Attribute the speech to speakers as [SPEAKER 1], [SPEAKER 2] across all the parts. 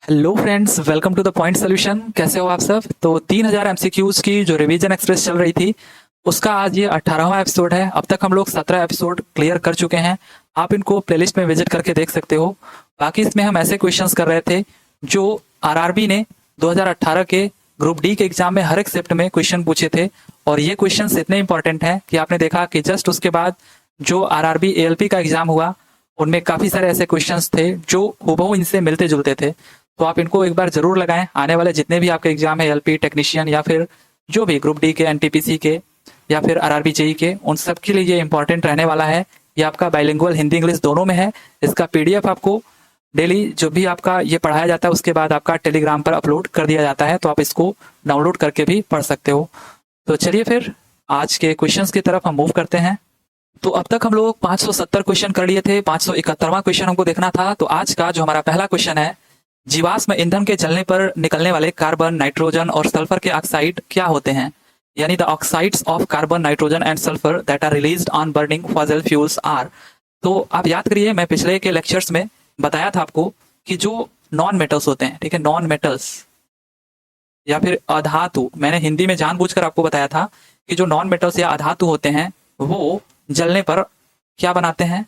[SPEAKER 1] Hello friends, welcome to the point solution. कैसे हो आप सब? तो 3000 एमसीक्यूज की जो रिवीजन एक्सप्रेस चल रही थी उसका आज ये 18वां एपिसोड है। अब तक हम लोग 17 एपिसोड क्लियर कर चुके हैं। आप इनको प्लेलिस्ट में विजिट करके देख सकते हो। बाकी इसमें हम ऐसे क्वेश्चंस कर रहे थे जो आरआरबी ने 2018 के ग्रुप डी के एग्जाम में हर एक शिफ्ट में क्वेश्चन पूछे थे। और ये क्वेश्चंस इतने इंपॉर्टेंट हैं कि आपने देखा कि जस्ट उसके बाद जो आरआरबी एएलपी का एग्जाम हुआ उनमें काफी सारे ऐसे क्वेश्चंस थे जो हूबहू इनसे मिलते जुलते थे। तो आप इनको एक बार जरूर लगाएं। आने वाले जितने भी आपके एग्जाम है, एलपी टेक्नीशियन या फिर जो भी ग्रुप डी के, एनटीपीसी के या फिर आरआरबी जेई के, उन सब के लिए ये इंपॉर्टेंट रहने वाला है। ये आपका बाइलिंगुअल हिंदी इंग्लिश दोनों में है। इसका पीडीएफ आपको डेली जो भी आपका ये पढ़ाया जाता है उसके बाद आपका टेलीग्राम पर अपलोड कर दिया जाता है, तो आप इसको डाउनलोड करके भी पढ़ सकते हो। तो चलिए फिर आज के क्वेश्चंस की तरफ हम मूव करते हैं। तो अब तक हम लोग 570 क्वेश्चन कर लिए थे, 571वां क्वेश्चन हमको देखना था। तो आज का जो हमारा पहला क्वेश्चन है, जीवाश्म ईंधन के जलने पर निकलने वाले कार्बन, नाइट्रोजन और सल्फर के ऑक्साइड क्या होते हैं? यानी the oxides of carbon, nitrogen and sulphur that are released on burning fossil fuels are. तो आप याद करिए, मैं पिछले के लेक्चर्स में बताया था आपको कि जो नॉन मेटल्स होते हैं, ठीक है, नॉन मेटल्स या फिर अधातु, मैंने हिंदी में जानबूझकर आपको बताया था कि जो नॉन मेटल्स या अधातु होते हैं वो जलने पर क्या बनाते हैं?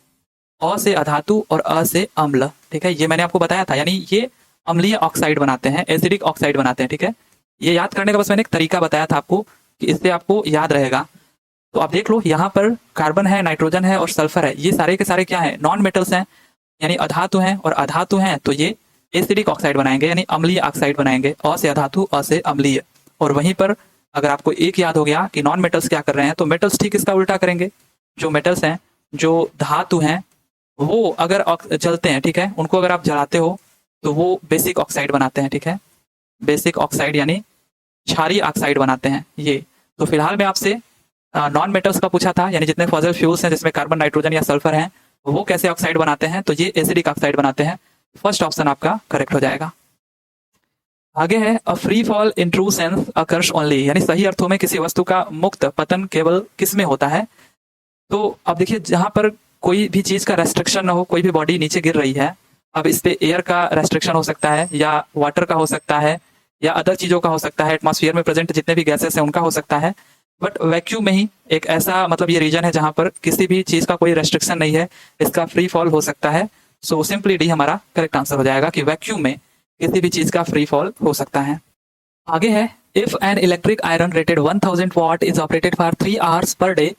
[SPEAKER 1] अ से अधातु और अ से अम्ल। ठीक है, ये मैंने आपको बताया था। यानी ये अम्लीय ऑक्साइड बनाते हैं, एसिडिक ऑक्साइड बनाते हैं। ठीक है, ये याद करने का बस मैंने एक तरीका बताया था आपको कि इससे आपको याद रहेगा। तो आप देख लो, यहाँ पर कार्बन है, नाइट्रोजन है और सल्फर है। ये सारे के सारे क्या है? नॉन मेटल्स हैं, यानी अधातु हैं। और अधातु हैं तो ये एसिडिक ऑक्साइड बनाएंगे, यानी अम्लीय ऑक्साइड बनाएंगे। अ से अधातु, अ से अम्लीय। और वहीं पर अगर आपको एक याद हो गया कि नॉन मेटल्स क्या कर रहे हैं, तो मेटल्स ठीक इसका उल्टा करेंगे। जो मेटल्स हैं, जो धातु हैं, वो अगर जलते हैं, ठीक है, उनको अगर आप जलाते हो तो वो बेसिक ऑक्साइड बनाते हैं। ठीक है, बेसिक ऑक्साइड यानी क्षारीय ऑक्साइड बनाते हैं ये। तो फिलहाल मैं आपसे नॉन मेटल्स का पूछा था, यानी जितने फॉसिल फ्यूल्स हैं जिसमें कार्बन, नाइट्रोजन या सल्फर हैं, वो कैसे ऑक्साइड बनाते हैं? तो ये एसिडिक ऑक्साइड बनाते हैं। फर्स्ट ऑप्शन आपका करेक्ट हो जाएगा। आगे है, a free fall in true sense occurs only, यानी सही अर्थों में किसी वस्तु का मुक्त पतन केवल किस में होता है? तो अब देखिए, जहां पर कोई भी चीज का रेस्ट्रिक्शन ना हो, कोई भी बॉडी नीचे गिर रही है, अब इस पे एयर का रेस्ट्रिक्शन हो सकता है या वाटर का हो सकता है या अदर चीजों का हो सकता है, एटमॉस्फेयर में प्रेजेंट जितने भी गैसेस हैं उनका हो सकता है। बट वैक्यूम में ही एक ऐसा मतलब ये रीजन है जहां पर किसी भी चीज का कोई रेस्ट्रिक्शन नहीं है, इसका फ्री फॉल हो सकता है। सो सिंपली डी हमारा करेक्ट आंसर हो जाएगा कि वैक्यूम में किसी भी चीज का फ्री फॉल हो सकता है। आगे है, if an electric iron rated 1000 watt is operated for 3 hours per day,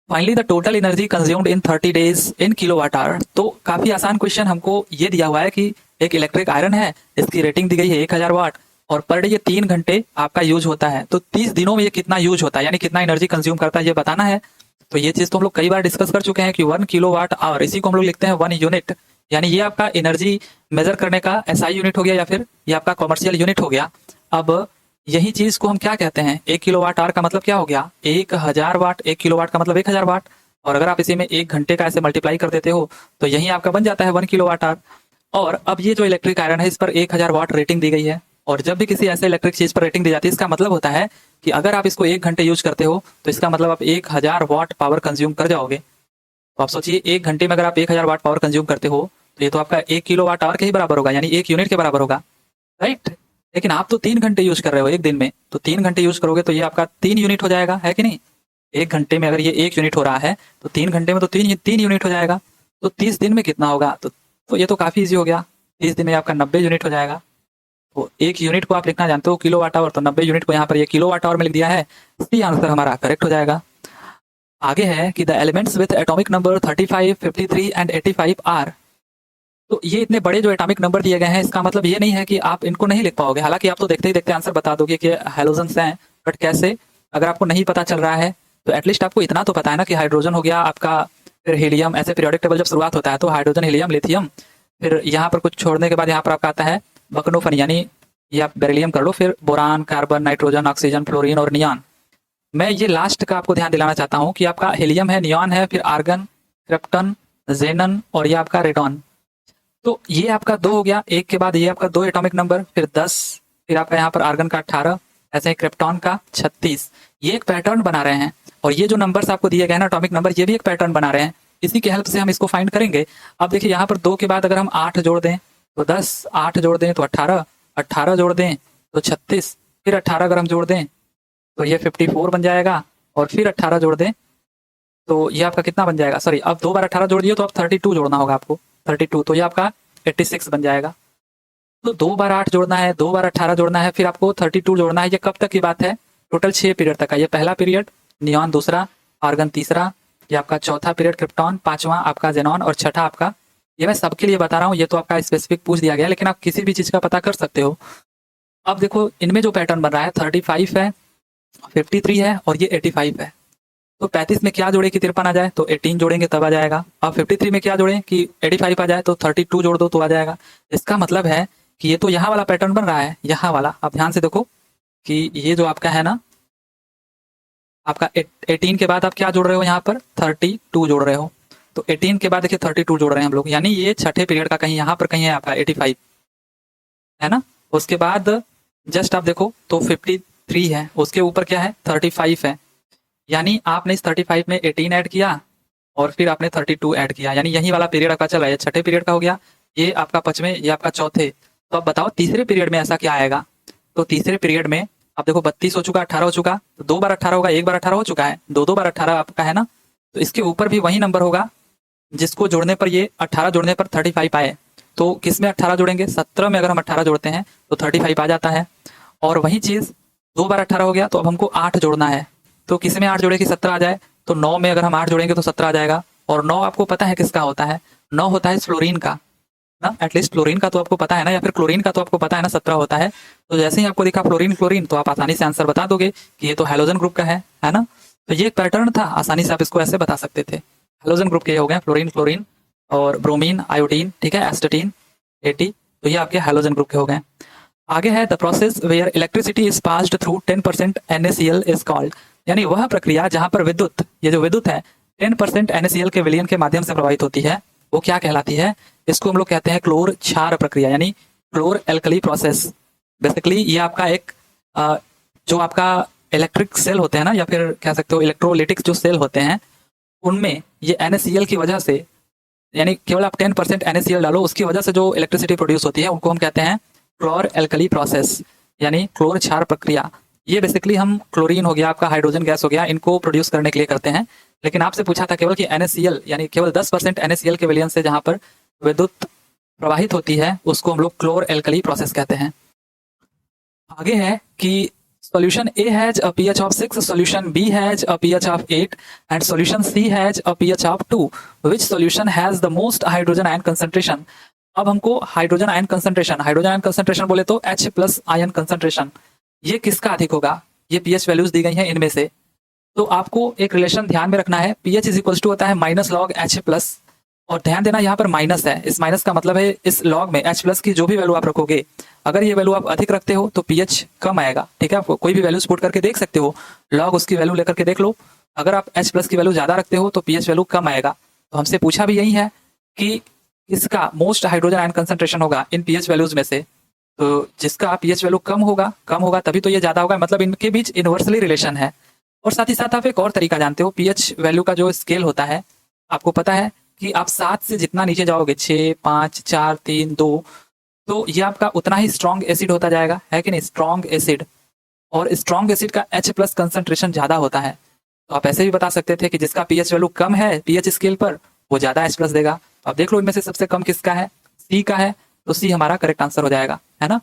[SPEAKER 1] finally the total energy consumed in 30 days in kilowatt hour. तो काफी आसान क्वेश्चन हमको ये दिया हुआ है कि एक इलेक्ट्रिक आयरन है, इसकी रेटिंग दी गई है 1000 वाट और पर डे ये 3 घंटे आपका यूज होता है। तो 30 दिनों में ये कितना यूज होता है, यानी कितना एनर्जी कंज्यूम करता है, ये बताना है। तो ये चीज तो हम लोग कई बार डिस्कस कर चुके हैं कि 1 किलोवाट आवर, इसी को हम लोग लिखते हैं 1 यूनिट। यानी ये आपका एनर्जी मेजर करने का एसआई यूनिट हो गया या फिर ये आपका कॉमर्शियल यूनिट हो गया। अब यही चीज को हम क्या कहते हैं? 1 किलोवाट आवर का मतलब क्या हो गया? 1000 वाट। 1 किलोवाट का मतलब 1000 वाट। और अगर आप इसी में 1 घंटे का ऐसे मल्टीप्लाई कर देते हो तो यही आपका बन जाता है 1 किलोवाट आवर। और अब ये जो इलेक्ट्रिक आयरन है, इस पर 1000 वाट रेटिंग दी गई है। और जब भी किसी ऐसे इलेक्ट्रिक चीज पर रेटिंग दी जाती है, इसका मतलब होता है कि अगर आप इसको 1 घंटे यूज करते हो तो इसका मतलब आप 1000 वाट पावर कंज्यूम कर जाओगे। तो आप सोचिए, 1 घंटे में अगर आप 1000 वाट पावर कंज्यूम करते हो तो ये तो आपका 1 किलोवाट आवर के ही बराबर होगा, यानी 1 यूनिट के बराबर होगा, राइट। लेकिन आप तो 3 घंटे यूज कर रहे हो एक दिन में, तो 3 घंटे यूज करोगे तो ये आपका 3 यूनिट हो जाएगा, है कि नहीं? 1 घंटे में अगर ये 1 यूनिट हो रहा है तो 3 घंटे में तो 3 यूनिट हो जाएगा। तो 30 दिन में कितना होगा? तो ये तो काफी इजी हो गया। 30 दिन में आपका 90 यूनिट हो जाएगा। तो 1 यूनिट को आप लिखना जानते हो किलोवाट आवर, तो 90 यूनिट को यहाँ पर ये किलोवाट आवर में लिख दिया है। सी आंसर हमारा करेक्ट हो जाएगा। आगे है कि the elements with atomic number 35, 53 and 85 are. तो ये इतने बड़े जो एटॉमिक नंबर दिए गए हैं, इसका मतलब ये नहीं है कि आप इनको नहीं लिख पाओगे। हालांकि आप तो देखते ही देखते आंसर बता दोगे कि हैलोजेंस हैं, बट कैसे? अगर आपको नहीं पता चल रहा है तो एटलीस्ट आपको इतना तो पता है ना कि हाइड्रोजन हो गया आपका, फिर हीलियम, ऐसे पीरियोडिक टेबल जब शुरुआत होता है तो हाइड्रोजन, हीलियम, लिथियम, फिर यहाँ पर कुछ छोड़ने के बाद यहाँ पर आपका आता है बकनोफन, यानी ये आप बेरिलियम कर लो, फिर boron, carbon, nitrogen, oxygen, fluorine और नियॉन। मैं ये लास्ट का आपको ध्यान दिलाना चाहता हूँ कि आपका हीलियम है, नियॉन है, फिर आर्गन, क्रिप्टन, जेनन और ये आपका रेडॉन। तो ये आपका 2 हो गया, एक के बाद ये आपका 2 एटॉमिक नंबर, फिर 10, फिर आपका यहाँ पर आर्गन का 18, ऐसे ही क्रिप्टॉन का 36। ये एक पैटर्न बना रहे हैं और ये जो नंबर्स आपको दिए गए ना, एटॉमिक नंबर, ये भी एक पैटर्न बना रहे हैं। इसी की हेल्प से हम इसको फाइंड करेंगे। अब देखिए, यहाँ पर 2 के बाद अगर हम 8 जोड़ दें तो 10, 8 जोड़ दें तो 18, 18 जोड़ दें तो 36, फिर 18 अगर हम जोड़ दें तो ये 54 बन जाएगा, और फिर 18 जोड़ दें तो ये आपका कितना बन जाएगा, सॉरी अब 2 बार 18 जोड़ दिए तो अब 32 जोड़ना होगा आपको, 32, तो ये आपका 86 बन जाएगा। तो 2 बार 8 जोड़ना है, 2 बार 18 जोड़ना है, फिर आपको 32 जोड़ना है। ये कब तक की बात है, टोटल 6 पीरियड तक का। ये पहला पीरियड, नियॉन दूसरा, आर्गन तीसरा, ये आपका चौथा पीरियड क्रिप्टॉन, पांचवा आपका जेनॉन, और छठा आपका, ये मैं सबके लिए बता रहा हूँ, ये तो आपका स्पेसिफिक पूछ दिया गया, लेकिन आप किसी भी चीज का पता कर सकते हो। अब देखो इनमें जो पैटर्न बन रहा है 35 है, 53 है, और ये 85 है। तो 35 में क्या जोड़े कि 53 आ जाए, तो 18 जोड़ेंगे तब आ जाएगा। अब 53 में क्या जोड़े कि 85 आ जाए, तो 32 जोड़ दो तो आ जाएगा। इसका मतलब है कि ये तो यहाँ वाला पैटर्न बन रहा है, यहाँ वाला। आप ध्यान से देखो कि ये जो आपका है ना, आपका 18 के बाद आप क्या जोड़ रहे हो, यहाँ पर 32 जोड़ रहे हो। तो 18 के बाद देखिए 32 जोड़ रहे हैं हम लोग, यानी ये छठे पीरियड का कहीं यहाँ पर कहीं है आपका 85, है ना। उसके बाद जस्ट आप देखो तो 53 है, उसके ऊपर क्या है 35 है, यानी आपने इस 35 में 18 ऐड किया और फिर आपने 32 ऐड किया, यानी यही वाला पीरियड आपका चला है, छठे पीरियड का हो गया, ये आपका पांचवें, ये आपका चौथे। तो अब बताओ तीसरे पीरियड में ऐसा क्या आएगा। तो तीसरे पीरियड में आप देखो 32 हो चुका, 18 हो चुका, तो 2 बार 18 होगा, 1 बार 18 हो चुका है, 2 बार 18 आपका है ना। तो इसके ऊपर भी वही नंबर होगा जिसको जोड़ने पर ये 18 जोड़ने पर 35 आए। तो किस में 18 जोड़ेंगे, 17 में अगर हम 18 जोड़ते हैं तो 35 आ जाता है। और वही चीज 2 बार 18 हो गया, तो अब हमको 8 जोड़ना है। तो किस में 8 जोड़े कि 17 आ जाए, तो 9 में अगर हम 8 जोड़ेंगे तो 17 आ जाएगा। और 9 आपको पता है किसका होता है, 9 होता है फ्लोरीन का ना, एटलीस्ट फ्लोरीन का तो आपको पता है ना, या फिर क्लोरीन का तो आपको पता है ना, 17 होता है। तो जैसे ही आपको दिखा फ्लोरीन फ्लोरीन, तो आप आसानी से आंसर बता दोगे कि ये तो हैलोजन ग्रुप का है ना। तो ये एक पैटर्न था, आसानी से आप इसको ऐसे बता सकते थे। हैलोजन ग्रुप के हो गए फ्लोरीन फ्लोरीन और ब्रोमीन आयोडीन, ठीक है, एस्टेटीन 80, तो ये आपके हैलोजन ग्रुप के हो गए। आगे है the process where electricity is passed through 10% NaCl is called, यानी वह प्रक्रिया जहां पर विद्युत, ये जो विद्युत है 10% NaCl के विलयन के माध्यम से प्रभावित होती है, वो क्या कहलाती है। इसको हम लोग कहते हैं क्लोर क्षार प्रक्रिया, यानी क्लोर एल्कली प्रोसेस। बेसिकली ये आपका एक जो आपका इलेक्ट्रिक सेल होते हैं ना, या फिर कह सकते हो इलेक्ट्रोलिटिक जो सेल होते हैं, उनमें ये NaCl की वजह से, यानी केवल आप 10% NaCl डालो, उसकी वजह से जो इलेक्ट्रिसिटी प्रोड्यूस होती है उनको हम कहते हैं क्लोर एल्कली प्रोसेस, यानी क्लोर क्षार प्रक्रिया। ये बेसिकली हम क्लोरीन हो गया, आपका हाइड्रोजन गैस हो गया, इनको प्रोड्यूस करने के लिए करते हैं। लेकिन आपसे पूछा था केवल कि NaCl, यानी केवल 10% NaCl के विलयन से जहां पर विद्युत प्रवाहित होती है उसको हम लोग क्लोर एल्कली प्रोसेस कहते हैं। आगे है कि solution A has a pH of 6, solution B has a pH of 8 and solution C has a pH of 2. Which solution has the most hydrogen ion concentration? अब हमको हाइड्रोजन आयन कंसंट्रेशन बोले तो H+ ion concentration, ये किसका अधिक होगा, ये pH values दी गई हैं इनमें से। तो आपको एक रिलेशन ध्यान में रखना है, pH इज इक्वल टू होता है -log H+, और ध्यान देना यहाँ पर माइनस है, इस माइनस का मतलब है इस लॉग में H+ की जो भी वैल्यू आप रखोगे, अगर ये वैल्यू आप अधिक रखते हो तो pH कम आएगा, ठीक है। आप कोई भी वैल्यूज पुट करके देख सकते हो, लॉग उसकी वैल्यू लेकर के देख लो, अगर आप H+ की वैल्यू ज्यादा रखते हो तो pH वैल्यू कम आएगा। तो हमसे पूछा भी यही है कि इसका मोस्ट हाइड्रोजन आयन कंसंट्रेशन होगा इन pH वैल्यूज में से, तो जिसका pH वैल्यू कम होगा तभी तो ये ज्यादा होगा, मतलब इनके बीच इनवर्सली रिलेशन है। और साथ ही साथ आप एक और तरीका जानते हो, pH वैल्यू का जो स्केल होता है, आपको पता है कि आप 7 से जितना नीचे जाओगे, 6, 5, 4, 3, 2, तो ये आपका उतना ही स्ट्रॉन्ग एसिड होता जाएगा, है कि नहीं, स्ट्रॉन्ग एसिड। और स्ट्रॉन्ग एसिड का H+ कंसंट्रेशन ज्यादा होता है। तो आप ऐसे भी बता सकते थे कि जिसका pH वैल्यू कम है pH स्केल पर, वो ज्यादा H+ देगा। अब देख लो इनमें से सबसे कम किसका है, C का है, तो C हमारा करेक्ट आंसर हो जाएगा, है ना।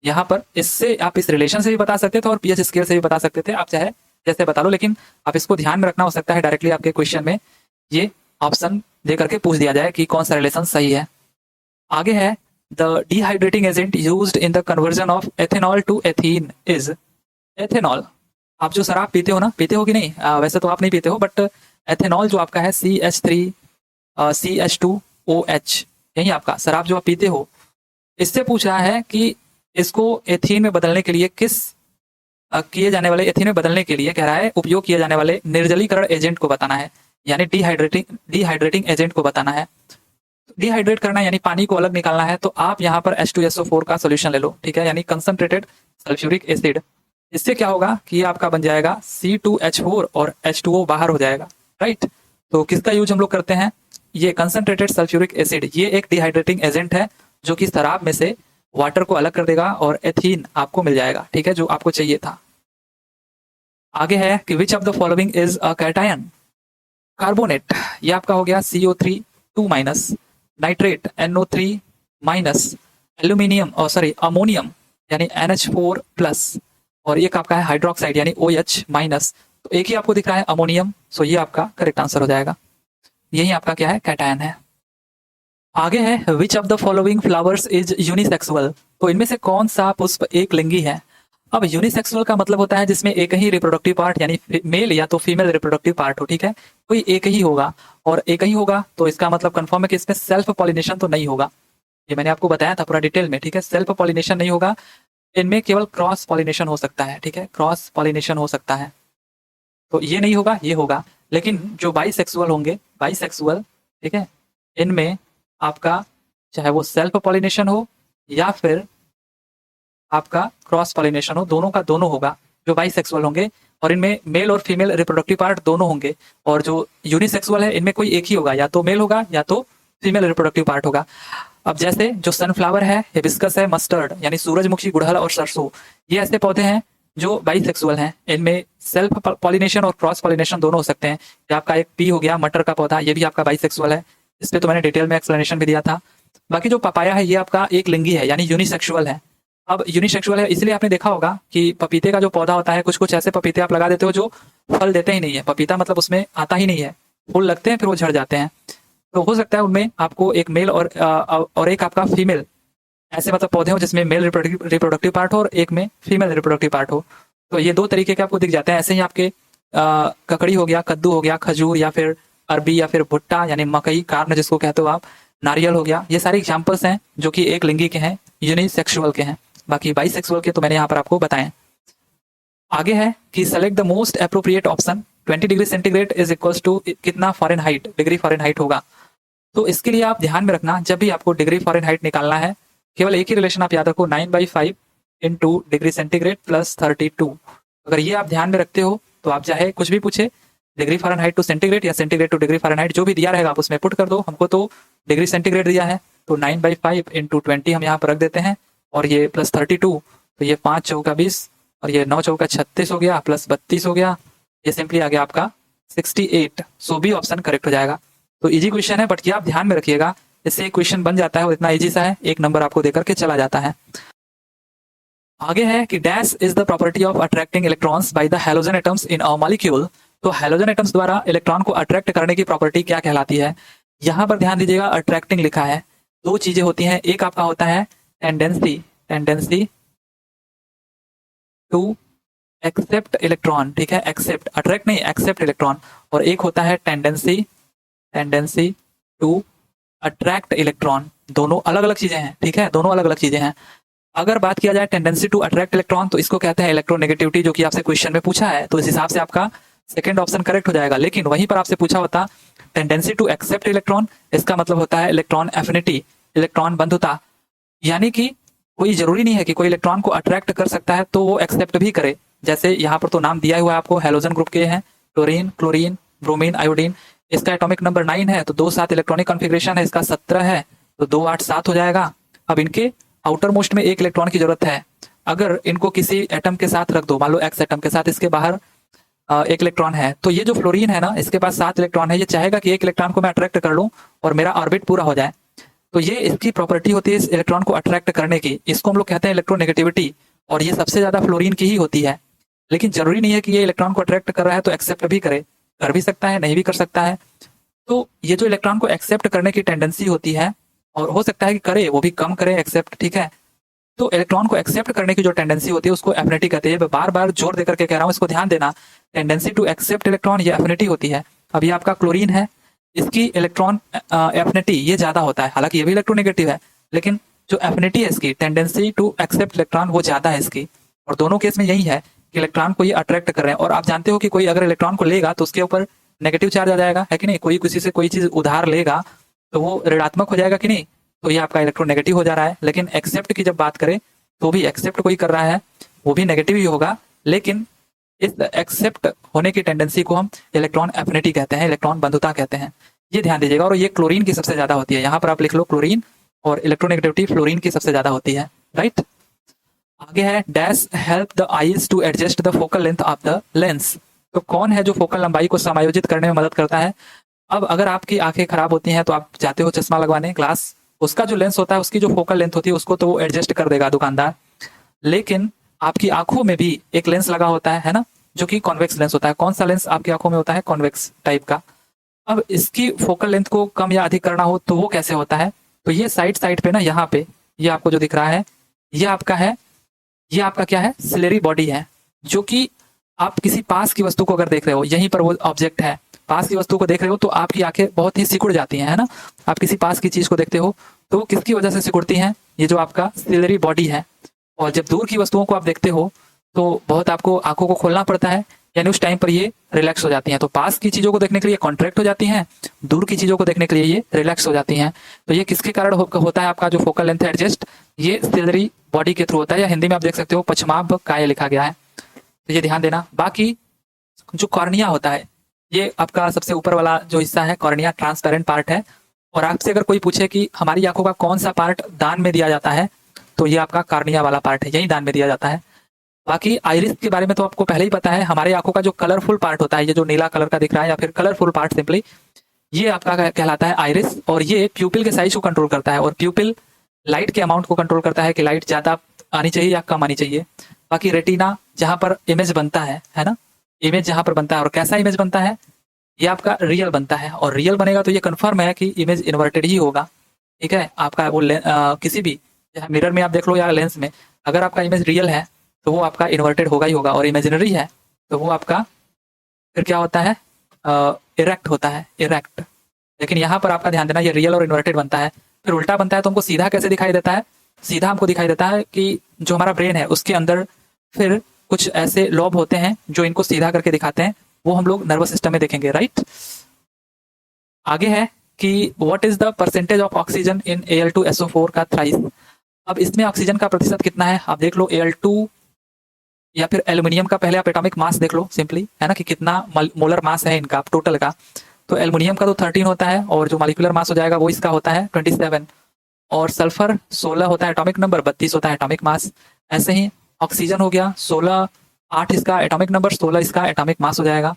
[SPEAKER 1] यहाँ पर इससे आप इस रिलेशन से भी बता सकते थे और pH स्केल से भी बता सकते थे, आप चाहे जैसे बता लो, लेकिन आप इसको ध्यान में रखना, हो सकता है डायरेक्टली आपके क्वेश्चन में ये ऑप्शन दे करके पूछ दिया जाए कि कौन सा रिलेशन सही है। आगे है the dehydrating agent used in the conversion of ethanol to ethene is. Ethanol, आप जो शराब पीते हो ना, पीते हो कि नहीं, वैसे तो आप नहीं पीते हो, बट एथेनॉल जो आपका है CH3 CH2OH, यही आपका शराब जो आप पीते हो, इससे पूछ रहा है कि इसको एथीन में बदलने के लिए किए जाने वाले, एथीन में बदलने के लिए कह रहा है उपयोग किए जाने वाले निर्जलीकरण एजेंट को बताना है, यानी डिहाइड्रेटिंग एजेंट को बताना है। डिहाइड्रेट करना यानी पानी को अलग निकालना है, तो आप यहाँ पर H2SO4 का सोल्यूशन ले लो, ठीक है, यानी कंसंट्रेटेड सल्फ्यूरिक एसिड। इससे क्या होगा कि ये आपका बन जाएगा C2H4 और H2O बाहर हो जाएगा, राइट। तो किसका यूज हम लोग करते हैं, ये कंसंट्रेटेड सल्फ्यूरिक एसिड, ये एक डिहाइड्रेटिंग एजेंट है जो कि शराब में से वाटर को अलग कर देगा और एथीन आपको मिल जाएगा, ठीक है, जो आपको चाहिए था। आगे है कि which of the following is a cation. Carbonate, ये आपका हो गया CO3 2 minus, nitrate NO3 minus, aluminium और सॉरी अमोनियम यानी NH4 प्लस, और एक आपका है हाइड्रोक्साइड यानी OH माइनस। तो एक ही आपको दिख रहा है अमोनियम, सो ये आपका करेक्ट आंसर हो जाएगा। यही आपका क्या है, कैटायन है। आगे है विच of the following flowers is unisexual. तो इनमें से कौन सा पुष्प एक लिंगी है। अब यूनिसेक्सुअल का मतलब होता है जिसमें एक ही रिप्रोडक्टिव पार्ट यानी मेल या तो फीमेल रिप्रोडक्टिव पार्ट हो, ठीक है, कोई एक ही होगा, और एक ही होगा तो इसका मतलब कंफर्म है कि इसमें सेल्फ पॉलिनेशन तो नहीं होगा। ये मैंने आपको बताया था पूरा डिटेल में, ठीक है, सेल्फ पॉलिनेशन नहीं होगा, इनमें केवल क्रॉस पॉलिनेशन हो सकता है, ठीक है, क्रॉस पॉलिनेशन हो सकता है, तो ये नहीं होगा, ये होगा। लेकिन जो बाइसेक्सुअल होंगे, बाइसेक्सुअल, ठीक है, इनमें आपका चाहे वो सेल्फ पॉलिनेशन हो या फिर आपका क्रॉस पॉलिनेशन हो, दोनों का दोनों होगा जो बाइसेक्सुअल होंगे, और इनमें मेल और फीमेल रिप्रोडक्टिव पार्ट दोनों होंगे। और जो यूनिसेक्सुअल है इनमें कोई एक ही होगा, या तो मेल होगा या तो फीमेल रिप्रोडक्टिव पार्ट होगा। अब जैसे जो सनफ्लावर है, हिबिस्कस है, मस्टर्ड यानी सूरजमुखी, गुड़हल और सरसों, ये ऐसे पौधे हैं जो बाइसेक्सुअल हैं। इनमें सेल्फ पॉलिनेशन और क्रॉस पॉलिनेशन दोनों हो सकते हैं। ये आपका एक पी हो गया मटर का पौधा, ये भी आपका बाइसेक्सुअल है, इस पे तो मैंने डिटेल में एक्सप्लेनेशन भी दिया था। बाकी जो पपाया है ये आपका एक लिंगी है यानी यूनिसेक्सुअल है। अब यूनिसेक्सुअल है इसलिए आपने देखा होगा कि पपीते का जो पौधा होता है, कुछ कुछ ऐसे पपीते आप लगा देते हो जो फल देते ही नहीं है, पपीता मतलब उसमें आता ही नहीं है, फूल लगते हैं फिर वो झड़ जाते हैं। तो हो सकता है उनमें आपको एक मेल और एक आपका फीमेल, ऐसे मतलब पौधे हो जिसमें मेल रिप्रोडक्टिव पार्ट हो और एक में फीमेल रिप्रोडक्टिव पार्ट हो। तो ये दो तरीके के आपको दिख जाते हैं। ऐसे ही आपके ककड़ी हो गया, कद्दू हो गया, खजूर या फिर अरबी या फिर भुट्टा यानी मकई, कार्न जिसको कहते हो आप, नारियल हो गया, ये सारे एग्जाम्पल्स हैं जो कि एक लिंगी के हैं, यूनिसेक्सुअल के हैं। बाकी बाइसेक्सुअल के तो मैंने यहाँ पर आपको बताएं। आगे है कि select the most appropriate option. 20 degree centigrade is equal to कितना फ़ारेनहाइट, डिग्री फ़ारेनहाइट होगा। तो इसके लिए आप ध्यान में रखना, जब भी आपको डिग्री फ़ारेनहाइट निकालना है, केवल एक ही रिलेशन आप याद रखो, 9/5 इंटू डिग्री सेंटीग्रेड प्लस 32। अगर ये आप ध्यान में रखते हो तो आप चाहे कुछ भी पूछे, डिग्री फ़ारेनहाइट टू सेंटीग्रेड या सेंटीग्रेड टू डिग्री फ़ारेनहाइट, जो भी दिया रहेगा आप उसमें पुट कर दो। हमको तो डिग्री सेंटीग्रेड दिया है तो 9/5 इंटू 20 हम यहाँ पर रख देते हैं, और ये प्लस 32, तो ये 5 चौका 20 और ये 9 चौका 36 हो गया, प्लस 32 हो गया, ये सिंपली आ गया आपका 68। सो भी ऑप्शन करेक्ट हो जाएगा। तो इजी क्वेश्चन है, बट ये आप ध्यान में रखिएगा, इससे क्वेश्चन बन जाता है और इतना इजी सा है, एक नंबर आपको देकर के चला जाता है। आगे है कि dash is the property of attracting electrons by the halogen atoms in a molecule. तो हैलोजन एटम्स द्वारा इलेक्ट्रॉन को अट्रैक्ट करने की प्रॉपर्टी क्या कहलाती है। यहाँ पर ध्यान दीजिएगा, अट्रैक्टिंग लिखा है, दो चीजें होती हैं, एक आपका होता है tendency, tendency to accept electron, ठीक है, एक्सेप्ट, अट्रैक्ट नहीं, एक्सेप्ट इलेक्ट्रॉन, और एक होता है tendency, tendency to attract electron. दोनों अलग अलग चीजें हैं, ठीक है, दोनों अलग अलग चीजें हैं। अगर बात किया जाए टेंडेंसी टू अट्रैक्ट इलेक्ट्रॉन, तो इसको कहते हैं इलेक्ट्रोनेगेटिविटी, जो कि आपसे क्वेश्चन में पूछा है, तो इस हिसाब से आपका सेकंड ऑप्शन करेक्ट हो जाएगा। लेकिन वहीं पर आपसे पूछा होता टेंडेंसी टू एक्सेप्ट इलेक्ट्रॉन, इसका मतलब होता है इलेक्ट्रॉन एफिनिटी, इलेक्ट्रॉन बंधुता, यानी कि कोई जरूरी नहीं है कि कोई इलेक्ट्रॉन को अट्रैक्ट कर सकता है तो वो एक्सेप्ट भी करे। जैसे यहाँ पर तो नाम दिया हुआ है आपको, हैलोजन ग्रुप के हैं, क्लोरीन, क्लोरीन, ब्रोमीन, आयोडीन, इसका एटॉमिक नंबर 9 है, तो 2 7 इलेक्ट्रॉनिक कॉन्फ़िगरेशन है, इसका 17 है, तो 2 8 7 हो जाएगा। अब इनके आउटर मोस्ट में एक इलेक्ट्रॉन की जरूरत है, अगर इनको किसी एटम के साथ रख दो, मान लो एक्स एटम के साथ, इसके बाहर एक इलेक्ट्रॉन है, तो ये जो फ्लोरीन है ना, इसके पास 7 इलेक्ट्रॉन है, ये चाहेगा कि एक इलेक्ट्रॉन को मैं अट्रैक्ट कर लूं और मेरा ऑर्बिट पूरा हो जाए। तो ये इसकी प्रॉपर्टी होती है इस इलेक्ट्रॉन को अट्रैक्ट करने की, इसको हम लोग कहते हैं इलेक्ट्रोनेगेटिविटी, और ये सबसे ज्यादा फ्लोरीन की ही होती है। लेकिन जरूरी नहीं है कि ये इलेक्ट्रॉन को अट्रैक्ट कर रहा है तो एक्सेप्ट भी करे, कर भी सकता है, नहीं भी कर सकता है। तो ये जो इलेक्ट्रॉन को एक्सेप्ट करने की टेंडेंसी होती है, और हो सकता है कि करे, वो भी कम करे एक्सेप्ट, ठीक है। तो इलेक्ट्रॉन को एक्सेप्ट करने की जो टेंडेंसी होती है उसको एफिनिटी कहते हैं। बार बार जोर देकर के कह रहा हूँ, इसको ध्यान देना, टेंडेंसी टू एक्सेप्ट इलेक्ट्रॉन ये एफिनिटी होती है। अब ये आपका क्लोरीन है, इसकी इलेक्ट्रॉन एफिनिटी ये ज्यादा होता है, हालांकि ये भी इलेक्ट्रोनेगेटिव है, लेकिन जो एफिनिटी है इसकी, टेंडेंसी टू एक्सेप्ट इलेक्ट्रॉन, वो ज्यादा है इसकी। और दोनों केस में यही है कि इलेक्ट्रॉन को ये अट्रैक्ट कर रहे हैं। और आप जानते हो कि कोई अगर इलेक्ट्रॉन को लेगा तो उसके ऊपर नेगेटिव चार्ज आ जाएगा, है कि नहीं। कोई किसी से कोई चीज उधार लेगा तो वो ऋणात्मक हो जाएगा कि नहीं, तो ये आपका इलेक्ट्रोनेगेटिव हो जा रहा है। लेकिन एक्सेप्ट की जब बात करें तो भी एक्सेप्ट कोई कर रहा है वो भी नेगेटिव ही होगा, लेकिन इस एक्सेप्ट होने की टेंडेंसी को हम इलेक्ट्रॉन एफिनिटी कहते हैं, इलेक्ट्रॉन बंधुता कहते हैं। ये ध्यान दीजिएगा, और ये क्लोरीन की सबसे ज्यादा होती है। यहाँ पर आप लिख लो क्लोरीन, और इलेक्ट्रोनेगेटिविटी फ्लोरीन की सबसे ज्यादा होती है, राइट। आगे है dash help the eyes to adjust the focal length of the lens. तो कौन है जो फोकल लंबाई को समायोजित करने में मदद करता है। अब अगर आपकी आंखें खराब होती हैं तो आप जाते हो चश्मा लगवाने ग्लास, उसका जो लेंस होता है उसकी जो फोकल लेंथ होती है उसको तो वो एडजस्ट कर देगा दुकानदार, लेकिन आपकी आंखों में भी एक लेंस लगा होता है ना, जो कि कॉन्वेक्स लेंस होता है। कौन सा लेंस आपकी आंखों में होता है, कॉन्वेक्स टाइप का। अब इसकी फोकल लेंथ को कम या अधिक करना हो तो वो कैसे होता है, तो ये साइड साइड पे ना, यहाँ पे ये आपको जो दिख रहा है ये आपका है, ये आपका क्या है, सिलेरी बॉडी है, जो कि आप किसी पास की वस्तु को अगर देख रहे हो, यहीं पर वो ऑब्जेक्ट है, पास की वस्तु को देख रहे हो तो आपकी आंखें बहुत ही सिकुड़ जाती हैं, है ना। आप किसी पास की चीज को देखते हो तो वो किसकी वजह से सिकुड़ती हैं, ये जो आपका सिलेरी बॉडी है। और जब दूर की वस्तुओं को आप देखते हो तो बहुत आपको आंखों को खोलना पड़ता है, यानी उस टाइम पर ये रिलैक्स हो जाती हैं। तो पास की चीजों को देखने के लिए कॉन्ट्रैक्ट हो जाती हैं, दूर की चीजों को देखने के लिए ये रिलैक्स हो जाती हैं। तो ये किसके कारण होता है आपका जो फोकल लेंथ एडजस्ट, ये सिलेरी बॉडी के थ्रू होता है, या हिंदी में आप देख सकते हो पश्चाभ काय लिखा गया है, तो ये ध्यान देना। बाकी जो कॉर्निया होता है, ये आपका सबसे ऊपर वाला जो हिस्सा है, कॉर्निया ट्रांसपेरेंट पार्ट है। और आपसे अगर कोई पूछे कि हमारी आंखों का कौन सा पार्ट दान में दिया जाता है, तो ये आपका कॉर्निया वाला पार्ट है, यही दान में दिया जाता है। बाकी आइरिस के बारे में तो आपको पहले ही पता है, हमारी आंखों का जो कलरफुल पार्ट होता है, ये जो नीला कलर का दिख रहा है या फिर कलरफुल पार्ट सिंपली, ये आपका कहलाता है आइरिस। और ये प्यूपिल के साइज को कंट्रोल करता है, और प्यूपिल लाइट के अमाउंट को कंट्रोल करता है कि लाइट ज्यादा आनी चाहिए या कम आनी चाहिए। बाकी रेटिना जहां पर इमेज बनता है ना, इमेज जहां पर बनता है, और कैसा इमेज बनता है, ये आपका रियल बनता है। और रियल बनेगा तो ये कंफर्म है कि इमेज इन्वर्टेड ही होगा, ठीक है। आपका वो किसी भी मिरर में आप देख लो या लेंस में, अगर आपका इमेज रियल है तो वो आपका इन्वर्टेड होगा ही होगा, और इमेजिनरी है तो वो आपका फिर क्या होता है, इरेक्ट होता है, इरेक्ट। लेकिन यहाँ पर आपका ध्यान देना, ये रियल और इन्वर्टेड बनता है। फिर उल्टा बनता है तो हमको सीधा कैसे दिखाई देता है, सीधा हमको दिखाई देता है कि जो हमारा ब्रेन है उसके अंदर फिर कुछ ऐसे लोब होते हैं जो इनको सीधा करके दिखाते हैं, वो हम लोग नर्वस सिस्टम में देखेंगे, राइट। आगे है कि what is the percentage of oxygen in Al2SO4 का थ्राइस। अब इसमें ऑक्सीजन का प्रतिशत कितना है, आप देख लो Al2 या फिर एल्युमिनियम का, पहले आप एटॉमिक मास देख लो सिंपली, है ना, कि कितना मोलर मास है इनका टोटल का। तो एल्युमिनियम का तो 13 होता है, और जो मॉलिक्यूलर मास हो जाएगा वो इसका होता है 27, और सल्फर 16 होता है एटॉमिक नंबर, 32 होता है एटॉमिक मास। ऐसे ही ऑक्सीजन हो गया 16, 8 इसका एटॉमिक नंबर, 16 इसका एटॉमिक मास हो जाएगा।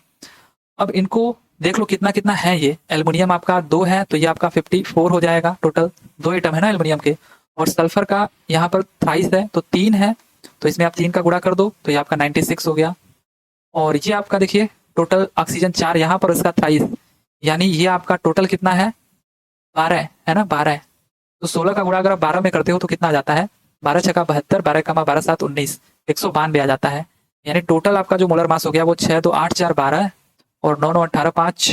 [SPEAKER 1] अब इनको देख लो कितना कितना है, ये एल्युमिनियम आपका 2 है तो ये आपका 54 हो जाएगा, टोटल 2 एटम है ना एल्युमिनियम के। और सल्फर का यहाँ पर थ्राइस है तो 3 है, तो इसमें आप 3 का गुणा कर दो तो ये आपका 96 हो गया। और ये आपका देखिए टोटल ऑक्सीजन 4 यहाँ पर इसका थ्राइस, यानी ये आपका टोटल कितना है, 12 है ना, 12। तो 16 का गुणा अगर आप 12 में करते हो तो कितना आ जाता है, 12 छक्का 72, 12 कमा 12 7 19, 192 आ जाता है। यानी टोटल आपका जो मोलर मास हो गया वो 6 2 8 4 12, और 9 9 18 5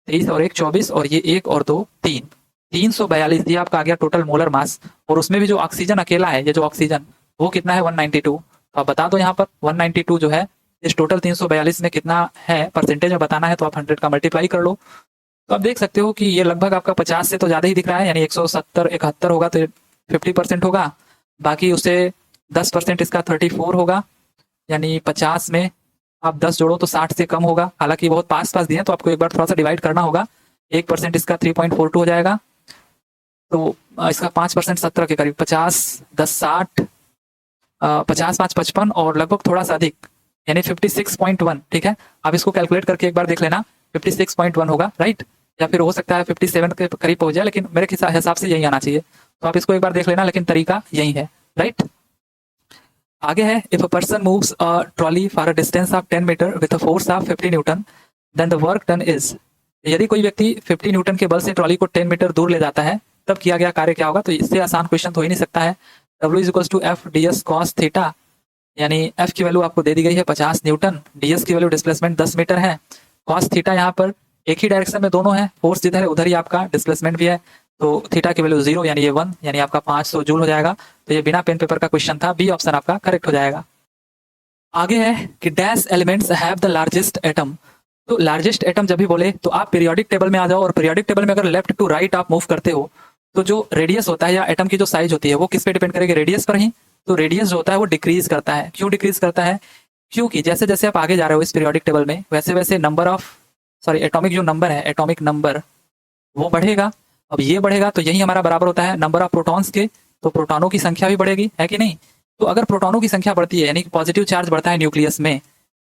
[SPEAKER 1] 23, और 1 24, और ये 1 और 2 3, 342 ये आपका आ गया टोटल मोलर मास। और उसमें भी जो ऑक्सीजन अकेला है, ये जो ऑक्सीजन वो कितना है 192। तो आप बता दो यहाँ पर 192 जो है इस टोटल 342 में कितना है, परसेंटेज में बताना है तो आप 100 का मल्टीप्लाई कर लो। तो आप देख सकते हो कि ये लगभग आपका 50 से तो ज्यादा ही दिख रहा है, यानी 170 71 होगा तो 50% होगा। बाकी उसे 10% इसका 34 होगा, यानी 50 में आप 10 जोड़ो तो 60 से कम होगा। हालांकि बहुत पास पास दिए तो आपको एक बार थोड़ा सा डिवाइड करना होगा। 1% इसका 3.42 हो जाएगा, तो इसका 5% 17 के करीब, 50 10 60, 50 5 55, और लगभग थोड़ा सा अधिक यानी 56.1, ठीक है। आप इसको कैलकुलेट करके एक बार देख लेना, 56.1 होगा, राइट। या फिर हो सकता है 57 के करीब हो जाए, लेकिन मेरे हिसाब से यही आना चाहिए। तो आप इसको एक बार देख लेना, लेकिन तरीका यही है, राइट। आगे है if a person moves a trolley for a distance of 10 metre with a force of 50 newton then the work done is. यदि कोई व्यक्ति 50 न्यूटन के बल से ट्रॉली को 10 मीटर दूर ले जाता है तब किया गया कार्य क्या होगा। तो इससे आसान क्वेश्चन तो हो ही नहीं सकता है। W = F ds cos theta, यानी F की वैल्यू आपको दे दी गई है 50 न्यूटन, ds की वैल्यू डिस्प्लेसमेंट 10 मीटर है, cos थीटा यहाँ पर एक ही डायरेक्शन में दोनों है, फोर्स जिधर है उधर ही आपका डिस्प्लेसमेंट भी है, तो थीटा की वैल्यू 0 यानी ये 1 यानी आपका 500 जूल हो जाएगा। तो ये बिना पेन पेपर का क्वेश्चन था, बी ऑप्शन आपका करेक्ट हो जाएगा। आगे है कि dash elements have the largest atom. तो लार्जेस्ट एटम जब भी बोले तो आप पीरियोडिक टेबल में आ जाओ, और पीरियोडिक टेबल में अगर लेफ्ट टू राइट आप मूव करते हो तो जो रेडियस होता है या एटम की जो साइज होती है वो किस पे डिपेंड करेगी, रेडियस पर ही। तो रेडियस जो होता है वो डिक्रीज करता है। क्यों डिक्रीज करता है, क्योंकि जैसे जैसे आप आगे जा रहे हो इस पीरियोडिक टेबल में वैसे वैसे एटॉमिक जो नंबर है, एटॉमिक नंबर वो बढ़ेगा, अब ये बढ़ेगा तो यही हमारा बराबर होता है नंबर ऑफ प्रोटॉन्स के, तो प्रोटॉनों की संख्या भी बढ़ेगी, है कि नहीं। तो अगर प्रोटॉनों की संख्या बढ़ती है यानी कि पॉजिटिव चार्ज बढ़ता है न्यूक्लियस में,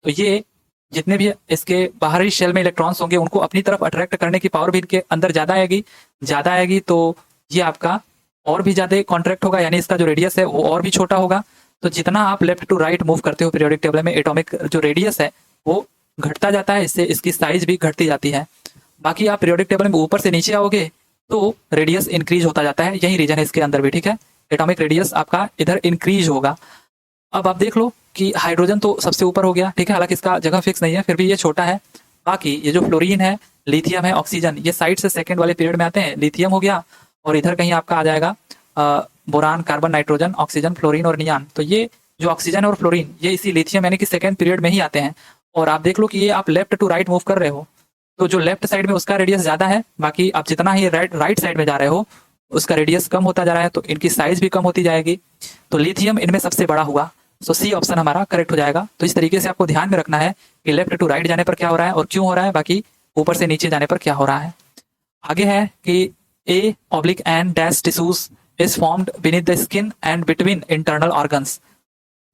[SPEAKER 1] तो ये जितने भी इसके बाहरी शेल में इलेक्ट्रॉन्स होंगे उनको अपनी तरफ अट्रैक्ट करने की पावर भी इनके अंदर ज्यादा आएगी, तो ये आपका और भी ज्यादा कॉन्ट्रैक्ट होगा, यानी इसका जो रेडियस है वो और भी छोटा होगा। तो जितना आप लेफ्ट टू राइट मूव करते हो पीरियोडिक टेबल में, एटॉमिक जो रेडियस है वो घटता जाता है, इससे इसकी साइज भी घटती जाती है। बाकी आप पीरियोडिक टेबल में ऊपर से नीचे आओगे तो रेडियस इंक्रीज होता जाता है, यही रीजन है इसके अंदर भी, ठीक है। एटॉमिक रेडियस आपका इधर इंक्रीज होगा। अब आप देख लो कि हाइड्रोजन तो सबसे ऊपर हो गया, ठीक है, हालांकि इसका जगह फिक्स नहीं है, फिर भी ये छोटा है। बाकी ये जो फ्लोरीन है, लिथियम है, ऑक्सीजन, ये साइड से सेकंड वाले पीरियड में आते हैं। लिथियम हो गया और इधर कहीं आपका आ जाएगा boron, carbon, nitrogen, oxygen, fluorine और नियान। तो ये जो ऑक्सीजन और फ्लोरीन ये इसी लिथियम यानी कि सेकंड पीरियड में ही आते हैं। और आप देख लो कि ये आप लेफ्ट टू राइट मूव कर रहे हो, तो जो लेफ्ट साइड में उसका रेडियस ज्यादा है, बाकी आप जितना ही राइट साइड में जा रहे हो उसका रेडियस कम होता जा रहा है, तो इनकी साइज भी कम होती जाएगी। तो लिथियम इनमें सबसे बड़ा हुआ, तो सी ऑप्शन हमारा करेक्ट हो जाएगा। तो इस तरीके से आपको ध्यान में रखना है कि लेफ्ट टू राइट जाने पर क्या हो रहा है और क्यों हो रहा है, बाकी ऊपर से नीचे जाने पर क्या हो रहा है। आगे है कि A oblique and dash tissues is formed beneath the skin and between internal organs.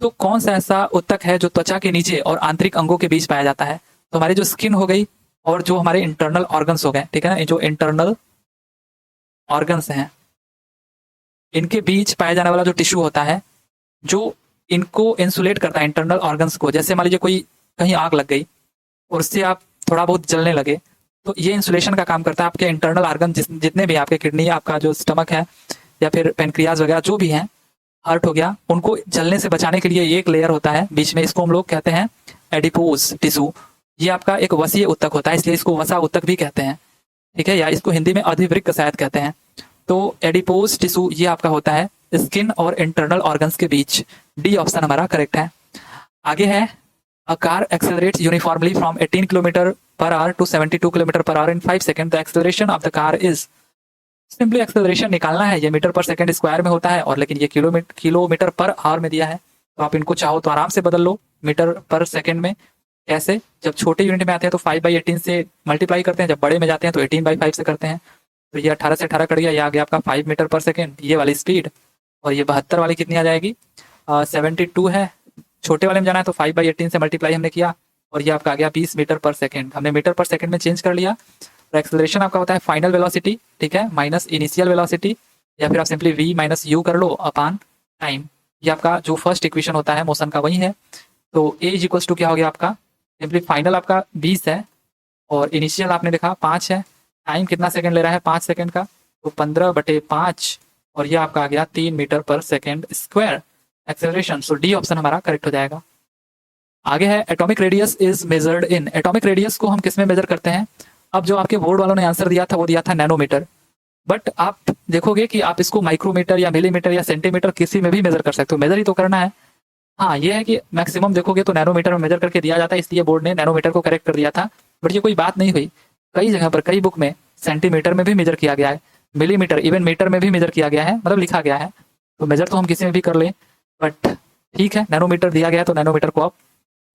[SPEAKER 1] तो कौन सा ऐसा उत्तक है जो त्वचा के नीचे और आंतरिक अंगों के बीच पाया जाता है। तो हमारी जो स्किन हो गई और जो हमारे इंटरनल ऑर्गन्स हो गए, ठीक है ना, जो इंटरनल ऑर्गन्स हैं इनके बीच पाया जाने वाला जो टिश्यू होता है जो इनको इंसुलेट करता है इंटरनल ऑर्गन्स को। जैसे मान लीजिए कोई कहीं आग लग गई और उससे आप थोड़ा बहुत जलने लगे, तो ये इंसुलेशन का काम करता है। आपके इंटरनल ऑर्गन जितने भी आपके किडनी, आपका जो स्टमक है या फिर पेनक्रियाज वगैरह जो भी हैं, हार्ट हो गया, उनको जलने से बचाने के लिए एक लेयर होता है बीच में, इसको हम लोग कहते हैं एडिपोज टिश्यू। ये आपका एक वसीय उत्तक होता है, इसलिए इसको वसा उत्तक भी कहते हैं, ठीक है, या इसको हिंदी में अधिवृक्क शायद कहते हैं। तो एडिपोज टिश्यू ये आपका होता है स्किन और इंटरनल ऑर्गन्स के बीच। डी ऑप्शन हमारा करेक्ट है। आगे है a car accelerates uniformly from 18 kilometre per hour to 72 kilometre per hour in 5 second. The acceleration of the car is. Simply acceleration निकालना है, ये मीटर पर सेकंड स्क्वायर में होता है और लेकिन ये किलोमीटर पर आवर में दिया है, तो आप इनको चाहो तो आराम से बदल लो मीटर पर सेकंड में। कैसे, जब छोटे यूनिट में आते हैं तो 5/18 से मल्टीप्लाई करते हैं, जब बड़े में जाते हैं तो 18/5 से करते हैं। तो ये 18 से 18 कट गया, ये आ गया आपका 5 मीटर पर सेकेंड ये वाली स्पीड। और ये 72 वाली कितनी आ जाएगी, 72 है, छोटे वाले में जाना है तो 5/18 से मल्टीप्लाई हमने किया और ये आपका आ गया 20 मीटर पर सेकेंड। हमने मीटर पर सेकेंड में चेंज कर लिया। तो एक्सेलरेशन आपका होता है फाइनल वेलोसिटी, ठीक है, माइनस इनिशियल वेलोसिटी, या फिर आप सिंपली v माइनस यू कर लो अपॉन टाइम। ये आपका जो फर्स्ट इक्वेशन होता है मोशन का वही है। तो a इज इक्वल्स टू क्या हो गया आपका, सिंपली फाइनल आपका 20 है और इनिशियल आपने देखा 5 है, टाइम कितना सेकंड ले रहा है 5 सेकंड का, तो 15/5 और ये आपका आ गया 3 मीटर पर सेकंड स्क्वायर एक्सेलरेशन। सो डी ऑप्शन हमारा करेक्ट हो जाएगा। आगे है atomic radius is measured in. Atomic radius को हम किस में मेजर करते हैं। अब जो आपके बोर्ड वालों ने आंसर दिया था वो दिया था नैनोमीटर, बट आप देखोगे कि आप इसको माइक्रोमीटर या मिलीमीटर या सेंटीमीटर किसी में भी मेजर कर सकते हो, मेजर ही तो करना है। हाँ, ये है कि मैक्सिमम देखोगे तो नैनोमीटर में मेजर करके दिया जाता है, इसलिए बोर्ड ने नैनोमीटर को करेक्ट कर दिया था, बट ये कोई बात नहीं हुई। कई जगह पर कई बुक में सेंटीमीटर में भी मेजर किया गया है, मिलीमीटर इवन मीटर में भी मेजर किया गया है, मतलब लिखा गया है। तो मेजर तो हम किसी में भी कर लें, बट ठीक है, नैनोमीटर दिया गया है तो नैनोमीटर को आप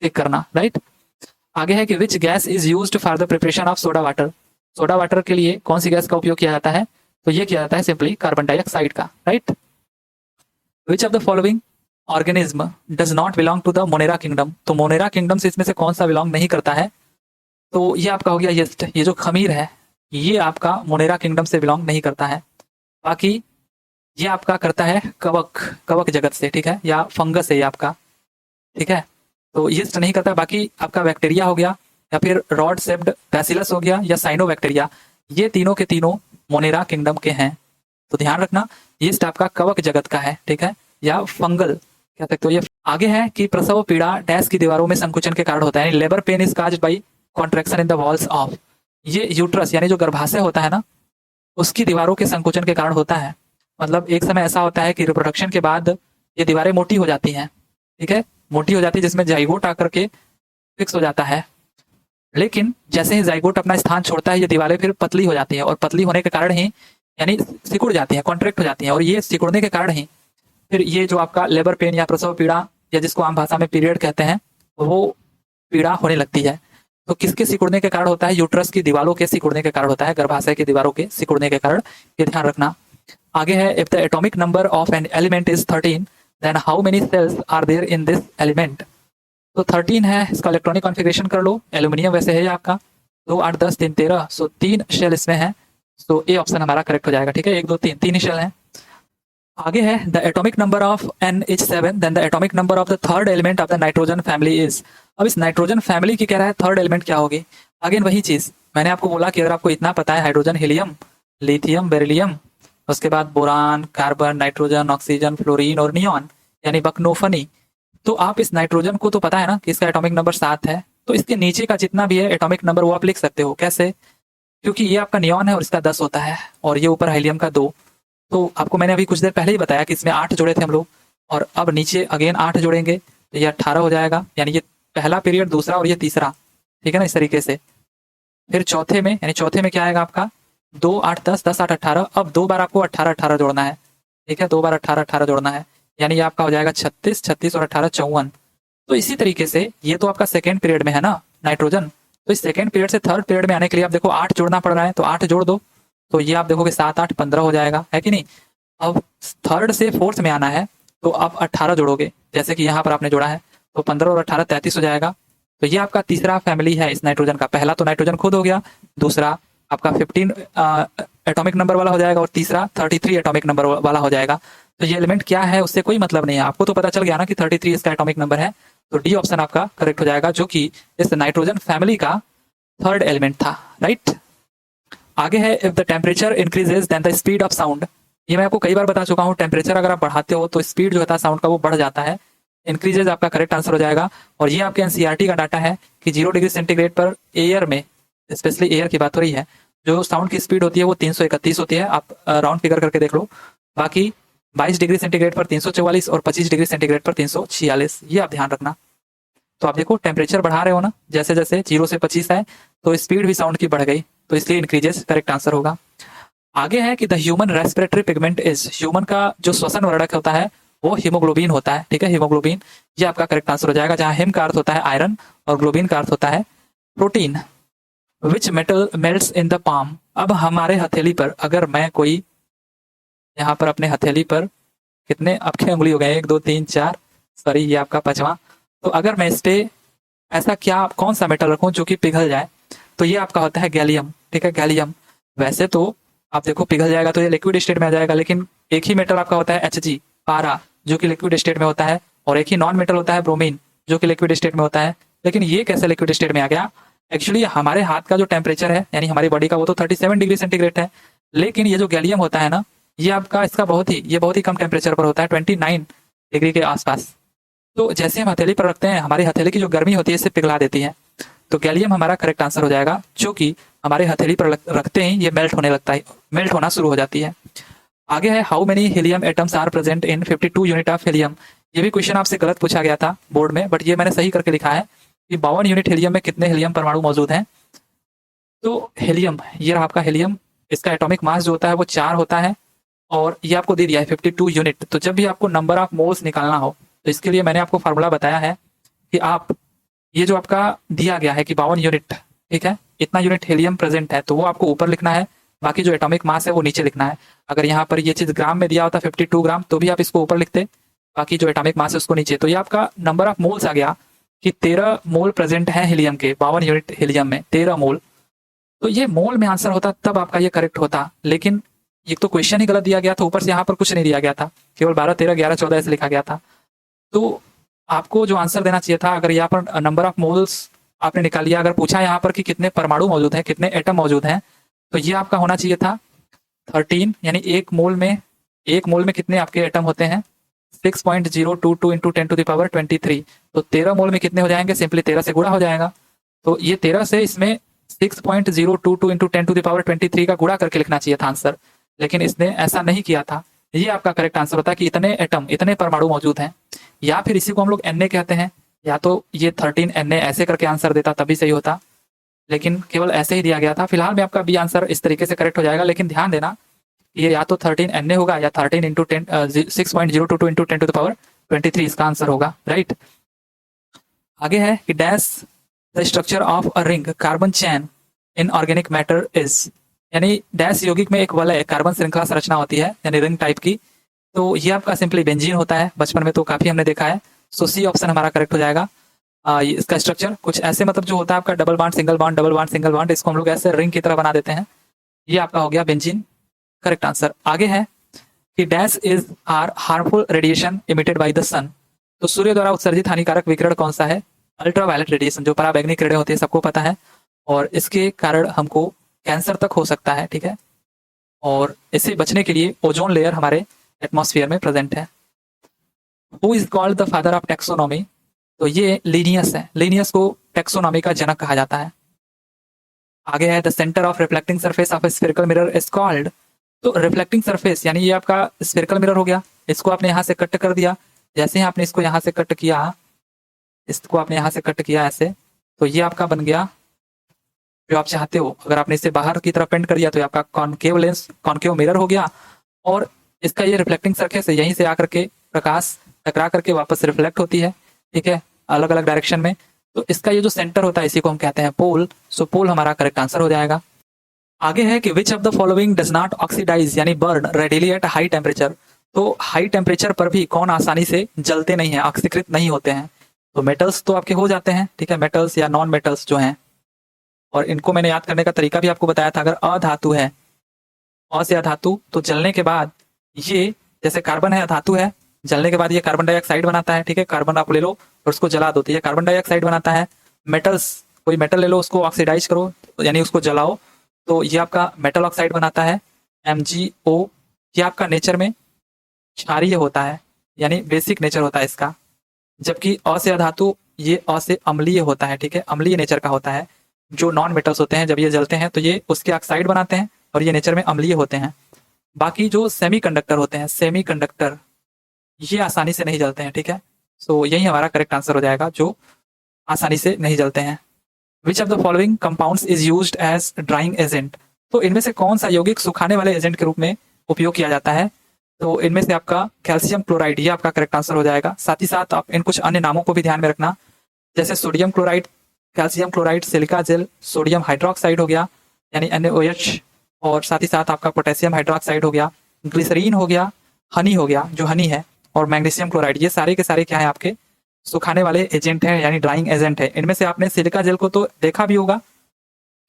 [SPEAKER 1] टिक करना, राइट। आगे है कि which gas is used for the preparation of soda water. Soda water के लिए कौन सी गैस का उपयोग किया जाता है, तो ये किया जाता है सिंपली कार्बन डाइऑक्साइड का, right. Which of the following organism does not belong to the Monera kingdom. तो मोनेरा किंगडम से इसमें से कौन सा बिलोंग नहीं करता है, तो ये आपका हो गया यीस्ट। ये जो खमीर है ये आपका मोनेरा किंगडम से बिलोंग नहीं करता है। बाकी ये आपका करता है कवक जगत से, ठीक है, या फंगस है ये आपका, ठीक है, तो यीस्ट नहीं करता। बाकी आपका बैक्टीरिया हो गया या फिर रॉड शेप्ड बैसिलस हो गया या साइनोबैक्टीरिया, ये तीनों के तीनों मोनेरा किंगडम के हैं। तो ध्यान रखना यीस्ट आपका कवक जगत का है, ठीक है, या फंगल कह सकते हो ये। आगे है कि प्रसव पीड़ा डैश की दीवारों में संकुचन के कारण होता है, labour pain is caused by contraction in the walls of. ये यूट्रस यानी जो गर्भाशय होता है ना, उसकी दीवारों के संकुचन के कारण होता है। मतलब एक समय ऐसा होता है कि रिप्रोडक्शन के बाद ये दीवारें मोटी हो जाती हैं, ठीक है, मोटी हो जाती है, जिसमें जाइगोट आकर के फिक्स हो जाता है। लेकिन जैसे ही जाइगोट अपना स्थान छोड़ता है ये दीवारें फिर पतली हो जाती है, और पतली होने के कारण ही यानी सिकुड़ जाती है, कॉन्ट्रैक्ट हो जाती है, और ये सिकुड़ने के कारण ही फिर ये जो आपका लेबर पेन या प्रसव पीड़ा या जिसको आम भाषा में पीरियड कहते हैं वो पीड़ा होने लगती है। तो किसके सिकुड़ने के कारण होता है? यूट्रस की दीवारों के सिकुड़ने के कारण होता है, गर्भाशय की दीवारों के सिकुड़ने के कारण, ये ध्यान रखना। आगे है, if the atomic number of an element is 13 then how many shells are there in this element. तो 13 है, इसका इलेक्ट्रॉनिक कॉन्फ़िगरेशन कर लो। एल्यूमिनियम वैसे है ये आपका 2 8 10 3 13, सो 3 शेल इसमें है। सो ए ऑप्शन हमारा करेक्ट हो जाएगा। ठीक है, 1 2 3 तीन ही शेल हैं। आगे है, the atomic number of N is 7 then the atomic number of the third element of the nitrogen family is. अब इस नाइट्रोजन फैमिली की कह रहा है थर्ड एलिमेंट क्या होगी। अगेन वही चीज मैंने आपको बोला कि अगर आपको इतना पता है, हाइड्रोजन, हीलियम, लिथियम, बेरिलियम, उसके बाद boron, carbon, nitrogen, oxygen, fluorine और नियॉन यानी बकनोफनी, तो आप इस नाइट्रोजन को तो पता है ना कि इसका एटॉमिक नंबर 7 है, तो इसके नीचे का जितना भी है एटॉमिक नंबर वो आप लिख सकते हो। कैसे? क्योंकि ये आपका नियॉन है और इसका 10 होता है और ये ऊपर हीलियम का 2। तो आपको मैंने अभी कुछ देर पहले ही बताया कि इसमें 8 जोड़े थे हम लोग, और अब नीचे अगेन 8 जोड़ेंगे तो ये 18 हो जाएगा, यानी ये पहला पीरियड, दूसरा और ये तीसरा। ठीक है ना, इस तरीके से। फिर चौथे में, यानी चौथे में क्या आएगा आपका 2 8 10 10 8 18। अब 2 बार आपको 18 18 जोड़ना है। ठीक है, 2 बार 18 18 जोड़ना है, यानी ये आपका हो जाएगा 36 36 और 18 54। तो इसी तरीके से ये तो आपका सेकेंड पीरियड में है ना नाइट्रोजन, तो इस सेकेंड पीरियड से थर्ड पीरियड में आने के लिए आप देखो 8 जोड़ना पड़ रहा है, तो 8 जोड़ दो, तो ये आप देखोगे 7 8 15 हो जाएगा, है कि नहीं। अब थर्ड से फोर्थ में आना है तो आप 18 जोड़ोगे, जैसे कि यहाँ पर आपने जोड़ा है, तो 15 और 18 33 हो जाएगा। तो ये आपका तीसरा फैमिली है इस नाइट्रोजन का। पहला तो नाइट्रोजन खुद हो गया, दूसरा आपका 15 एटॉमिक नंबर वाला हो जाएगा, और तीसरा 33 एटॉमिक नंबर वाला हो जाएगा। तो ये एलिमेंट क्या है उससे कोई मतलब नहीं है, आपको तो पता चल गया ना कि 33 इसका एटॉमिक नंबर है। तो डी ऑप्शन आपका करेक्ट हो जाएगा, जो कि इस नाइट्रोजन फैमिली का थर्ड एलिमेंट था। राइट। आगे है, if the temperature increases then the speed of sound. ये मैं आपको कई बार बता चुका हूँ, टेम्परेचर अगर आप बढ़ाते हो तो स्पीड जो होता है साउंड का वो बढ़ जाता है। इंक्रीजेज आपका करेक्ट आंसर हो जाएगा। और ये आपके एनसीईआरटी का डाटा है कि 0 डिग्री सेंटीग्रेड पर एयर में, स्पेशली एयर की बात हो रही है, जो साउंड की स्पीड होती है वो 331 होती है। आप राउंड फिगर करके देख लो। बाकी 22 डिग्री सेंटीग्रेड पर 344 और 25 डिग्री सेंटीग्रेड पर 346, ये आप ध्यान रखना। तो आप देखो टेम्परेचर बढ़ा रहे हो ना, जैसे जैसे 0 से 25 है तो स्पीड भी साउंड की बढ़ गई, तो इसलिए इंक्रीजेस करेक्ट आंसर होगा। आगे है कि the human respiratory pigment is. Human का जो श्वसन वर्णक होता है वो हीमोग्लोबिन होता है। ठीक है, हीमोग्लोबिन, ये आपका करेक्ट आंसर हो जाएगा, जहां हिम का अर्थ होता है आयरन और ग्लोबिन का अर्थ होता है protein. Which metal melts in the palm. अब हमारे हथेली पर, अगर मैं कोई यहाँ पर अपने हथेली पर, कितने आपके उंगली हो गए, 1 2 3 4, सॉरी ये आपका 5वां। तो अगर मैं इस पे ऐसा क्या, कौन सा मेटल रखूं जो कि पिघल जाए, तो ये आपका होता है गैलियम। ठीक है, गैलियम। वैसे तो आप देखो पिघल जाएगा तो ये लिक्विड स्टेट में आ जाएगा, लेकिन एक ही मेटल आपका होता है Hg, पारा, जो कि लिक्विड स्टेट में होता है, और एक ही नॉन मेटल होता है ब्रोमीन, जो कि लिक्विड स्टेट में होता है। लेकिन ये कैसे लिक्विड स्टेट में आ गया? एक्चुअली हमारे हाथ का जो टेम्परेचर है, यानी हमारी बॉडी का, वो तो 37 डिग्री सेंटीग्रेड है, लेकिन ये जो गैलियम होता है ना, ये आपका, इसका बहुत ही कम टेम्परेचर पर होता है, 29 डिग्री के आसपास। तो जैसे हम हथेली पर रखते हैं, हमारी हथेली की जो गर्मी होती है इससे पिघला देती है। तो गैलियम हमारा करेक्ट आंसर हो जाएगा, जो कि हमारे हथेली पर रखते ही ये मेल्ट होने लगता है, मेल्ट होना शुरू हो जाती है। आगे है, how many helium atoms are present in 52 unit of helium. ये भी क्वेश्चन आपसे गलत पूछा गया था बोर्ड में, बट ये मैंने सही करके लिखा है कि 52 यूनिट हीलियम में कितने हीलियम परमाणु मौजूद हैं। तो हीलियम, ये रहा आपका हीलियम, इसका एटॉमिक मास जो होता है वो 4 होता है, और ये आपको दे दिया है 52 यूनिट। तो जब भी आपको नंबर ऑफ मोल्स निकालना हो, तो इसके लिए मैंने आपको फार्मूला बताया है कि आप, ये जो आपका दिया गया है कि 52 यूनिट, ठीक है, इतना यूनिट हीलियम प्रेजेंट है, तो वो आपको ऊपर लिखना है, बाकी जो एटॉमिक मास है वो नीचे लिखना है। अगर यहाँ पर ये चीज ग्राम में दिया होता 52 ग्राम, तो भी आप इसको ऊपर लिखते, बाकी जो एटॉमिक मास है उसको नीचे। तो ये आपका नंबर ऑफ मोल्स आ गया कि 13 मोल प्रेजेंट है हीलियम के, 52 यूनिट हीलियम में 13 मोल। तो ये मोल में आंसर होता तब आपका ये करेक्ट होता, लेकिन एक तो क्वेश्चन ही गलत दिया गया था, ऊपर से यहाँ पर कुछ नहीं दिया गया था, केवल 12 13 11 14 ऐसे लिखा गया था। तो आपको जो आंसर देना चाहिए था, अगर यहाँ पर नंबर ऑफ मोल्स आपने निकाल लिया, अगर पूछा यहाँ पर कि कितने परमाणु मौजूद हैं, कितने एटम मौजूद हैं, तो ये आपका होना चाहिए था 13, यानी एक मोल में कितने आपके एटम होते हैं, 6.022 इंटू 10 टू द पावर 23। तो 13 मोल में कितने हो जाएंगे, सिंपली 13 से गुणा हो जाएगा। तो ये 13 से इसमें 6.022 इंटू 10 टू द पावर 23 का गुणा करके लिखना चाहिए था आंसर, लेकिन इसने ऐसा नहीं किया था। ये आपका करेक्ट आंसर होता है कि इतने एटम, इतने परमाणु मौजूद हैं, या फिर इसी को हम लोग Na कहते हैं, या तो ये 13 Na ऐसे करके आंसर देता तभी सही होता, लेकिन केवल ऐसे ही दिया गया था। फिलहाल में आपका बी आंसर इस तरीके से करेक्ट हो जाएगा, लेकिन ध्यान देना ये या तो 13 Na होगा या 13 into 10 6.022 into 10 to the power 23 इसका आंसर होगा। राइट। आगे है कि dash the structure of a ring carbon chain in organic matter is, यानी डैश यौगिक में एक वलय कार्बन श्रृंखला संरचना होती है यानी रिंग टाइप की, तो ये आपका सिंपली बेंजीन होता है, बचपन में तो काफी हमने देखा है। सो सी ऑप्शन हमारा करेक्ट हो जाएगा। इसका स्ट्रक्चर कुछ ऐसे मतलब जो होता है आपका double bond single bond double bond single bond, इसको हम लोग ऐसे रिंग की तरह बना देते हैं। ये आपका हो गया बेंजीन, करेक्ट आंसर। आगे है कि dash is are harmful radiation emitted by the sun, तो सूर्य द्वारा उत्सर्जित हानिकारक विकिरण कौन सा है? अल्ट्रावायलेट रेडिएशन, जो पराबैंगनी किरणें होती है सबको पता है, और इसके कारण हमको कैंसर तक हो सकता है, ठीक है। और इससे बचने के लिए ओजोन लेयर हमारे एटमॉस्फेयर में प्रेजेंट है। Who is called the father of taxonomy, तो ये लीनियस है, लीनियस को टेक्सोनॉमी का जनक कहा जाता है। आगे है the centre of reflecting surface of spherical mirror is called, तो रिफ्लेक्टिंग सरफेस यानी ये आपका स्फेरिकल मिरर हो गया, इसको आपने यहाँ से कट कर दिया, जैसे ही आपने इसको यहाँ से कट किया, इसको आपने यहाँ से कट किया ऐसे, तो ये आपका बन गया जो आप चाहते हो। अगर आपने इसे बाहर की तरफ पेंट कर दिया तो ये आपका कॉनकेव लेंस, कॉनकेव मिरर हो गया, और इसका ये रिफ्लेक्टिंग सरफेस है, यहीं से आकर के प्रकाश टकरा करके वापस रिफ्लेक्ट होती है, ठीक है, अलग अलग डायरेक्शन में। तो इसका ये जो सेंटर होता है इसी को हम कहते हैं पोल। सो पोल हमारा करेक्ट आंसर हो जाएगा। आगे है कि which of the following does not oxidise यानी burn readily at high temperature, तो हाई टेम्परेचर पर भी कौन आसानी से जलते नहीं है, ऑक्सीकृत नहीं होते हैं? तो मेटल्स तो आपके हो जाते हैं, ठीक है, मेटल्स या नॉन मेटल्स जो हैं, और इनको मैंने याद करने का तरीका भी आपको बताया था। अगर अधातु है, अ से अधातु, तो जलने के बाद ये, जैसे कार्बन है अधातु है, जलने के बाद ये कार्बन डाइऑक्साइड बनाता है, ठीक है, कार्बन आप ले लो और उसको जला दो तो ये कार्बन डाइऑक्साइड बनाता है। मेटल्स, कोई मेटल ले लो उसको ऑक्सीडाइज करो यानी उसको जलाओ तो ये आपका मेटल ऑक्साइड बनाता है, MgO। ये आपका नेचर में क्षारीय होता है यानी बेसिक नेचर होता है इसका, जबकि अ से अधातु ये अ से अम्लीय होता है, ठीक है, अम्लीय नेचर का होता है। जो नॉन मेटल्स होते हैं जब ये जलते हैं तो ये उसके ऑक्साइड बनाते हैं और ये नेचर में अम्लीय होते हैं। बाकी जो सेमीकंडक्टर होते हैं, सेमीकंडक्टर, ये आसानी से नहीं जलते हैं, ठीक है। सो यही हमारा करेक्ट आंसर हो जाएगा, जो आसानी से नहीं जलते हैं। Which of the following compounds is used as drying agent, तो इनमें से कौन सा यौगिक सुखाने वाले एजेंट के रूप में उपयोग किया जाता है? तो इनमें से आपका कैल्शियम क्लोराइड, ये आपका करेक्ट आंसर हो जाएगा। साथ ही साथ आप इन कुछ अन्य नामों को भी ध्यान में रखना, जैसे sodium chloride, calcium chloride, silica gel, sodium hydroxide हो गया यानी NaOH, और साथ ही साथ आपका पोटेशियम हाइड्रोक्साइड हो गया, ग्लिसरीन हो गया, हनी हो गया जो हनी है, और मैग्नीशियम क्लोराइड, ये सारे के सारे क्या है आपके सुखाने वाले एजेंट हैं यानी ड्राइंग एजेंट है। इनमें से आपने सिलिका जेल को तो देखा भी होगा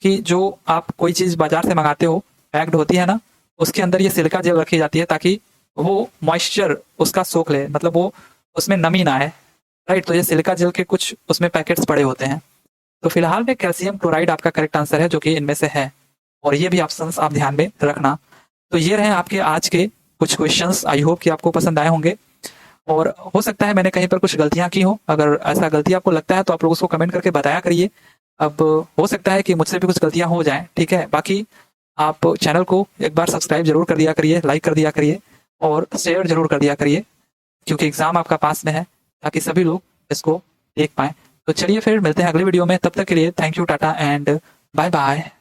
[SPEAKER 1] कि जो आप कोई चीज बाजार से मंगाते हो पैक्ड होती है ना, उसके अंदर ये सिलिका जेल रखी जाती है ताकि वो मॉइस्चर उसका सोख ले, मतलब वो उसमें नमी ना आए, राइट। तो ये सिलिका जेल के कुछ उसमें पैकेट्स पड़े होते हैं। तो फिलहाल में कैल्शियम क्लोराइड आपका करेक्ट आंसर है, जो कि इनमें से है, और ये भी ऑप्शंस आप ध्यान में रखना। तो ये रहे आपके आज के कुछ क्वेश्चंस, आई होप कि आपको पसंद आए होंगे, और हो सकता है मैंने कहीं पर कुछ गलतियां की हो। अगर ऐसा गलती आपको लगता है तो आप लोग उसको कमेंट करके बताया करिए। अब हो सकता है कि मुझसे भी कुछ गलतियां हो जाएं, ठीक है। बाकी आप चैनल को एक बार सब्सक्राइब जरूर कर दिया करिए, लाइक कर दिया करिए, और शेयर जरूर कर दिया करिए, क्योंकि एग्जाम आपका पास में है, ताकि सभी लोग इसको देख पाएं। तो चलिए फिर मिलते हैं अगली वीडियो में, तब तक के लिए thank you, tata and bye bye.